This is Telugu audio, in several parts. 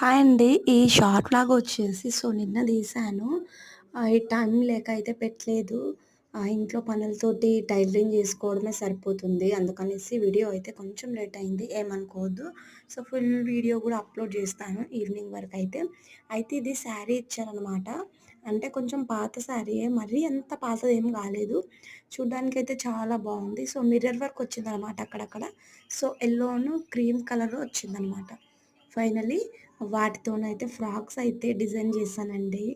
హాయ్ అండి. ఈ షార్ట్ వ్లాగ్ వచ్చేసి నిన్న తీశాను. ఈ టైం లేక అయితే పెట్టలేదు. ఇంట్లో పనులతోటి టైలరింగ్ చేసుకోవడమే సరిపోతుంది. అందుకనేసి వీడియో అయితే కొంచెం లేట్ అయింది. ఏమనుకోవద్దు. ఫుల్ వీడియో కూడా అప్లోడ్ చేస్తాను ఈవినింగ్ వరకు అయితే. అయితే ఇది శారీ ఇచ్చారనమాట. అంటే కొంచెం పాత శారీయే. మరీ అంత పాతదేం కాలేదు. చూడ్డానికైతే చాలా బాగుంది. మిర్రర్ వర్క్ వచ్చిందనమాట అక్కడక్కడ. యెల్లోను క్రీమ్ కలర్ వచ్చిందనమాట. ఫైనలీ వాటితోనైతే ఫ్రాక్స్ అయితే డిజైన్ చేశానండి.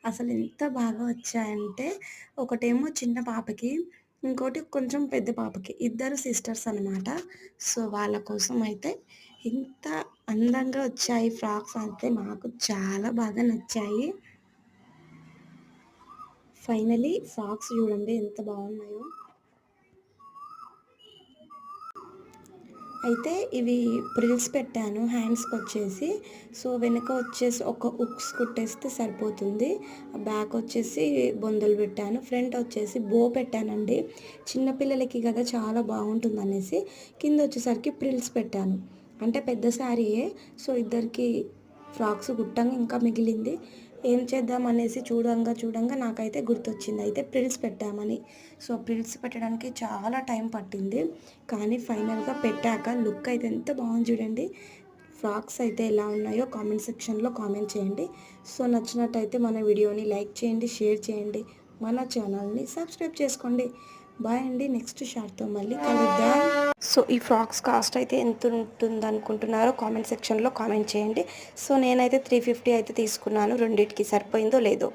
అసలు ఎంత బాగా వచ్చాయంటే, ఒకటేమో చిన్న పాపకి, ఇంకోటి కొంచెం పెద్ద పాపకి. ఇద్దరు సిస్టర్స్ అనమాట. వాళ్ళ కోసం అయితే ఇంత అందంగా వచ్చాయి ఫ్రాక్స్ అయితే నాకు చాలా బాగా నచ్చాయి. ఫైనలీ ఫ్రాక్స్ చూడండి ఎంత బాగున్నాయో. అయితే ఇవి ప్రిల్స్ పెట్టాను హ్యాండ్స్‌కొచ్చేసి. వెనక వచ్చేసి ఒక హుక్స్ కుట్టేస్తే సరిపోతుంది. బ్యాక్ వచ్చేసి బొందలు పెట్టాను. ఫ్రంట్ వచ్చేసి బో పెట్టానండి. చిన్న పిల్లలకి కదా చాలా బాగుంటుందనేసి. కింద వచ్చేసరికి ప్రిల్స్ పెట్టాను. అంటే పెద్ద శారీయే. ఇద్దరికి ఫ్రాక్స్ కుట్టంగా ఇంకా మిగిలింది. ఏం చేద్దాం అనేసి చూడంగా నాకైతే గుర్తొచ్చింది. అయితే ప్రిల్స్ పెట్టామని. ప్రిల్స్ పెట్టడానికి చాలా టైం పట్టింది. కానీ ఫైనల్‌గా పెట్టాక లుక్ అయితే ఎంత బాగుంది చూడండి. ఫ్రాక్స్ అయితే ఎలా ఉన్నాయో కామెంట్ సెక్షన్‌లో కామెంట్ చేయండి. నచ్చినట్టయితే మన వీడియోని లైక్ చేయండి, షేర్ చేయండి. మన ఛానల్‌ని సబ్స్క్రైబ్ చేసుకోండి. బాయ్ అండి. నెక్స్ట్ షార్ట్‌తో మళ్ళీ కలుద్దాం. ఈ ఫ్రాక్స్ కాస్ట్ అయితే ఎంత ఉంటుందనుకుంటున్నారో కామెంట్ సెక్షన్‌లో కామెంట్ చేయండి. నేనైతే 350 అయితే తీసుకున్నాను. రెండిటికి సరిపోయిందో లేదో.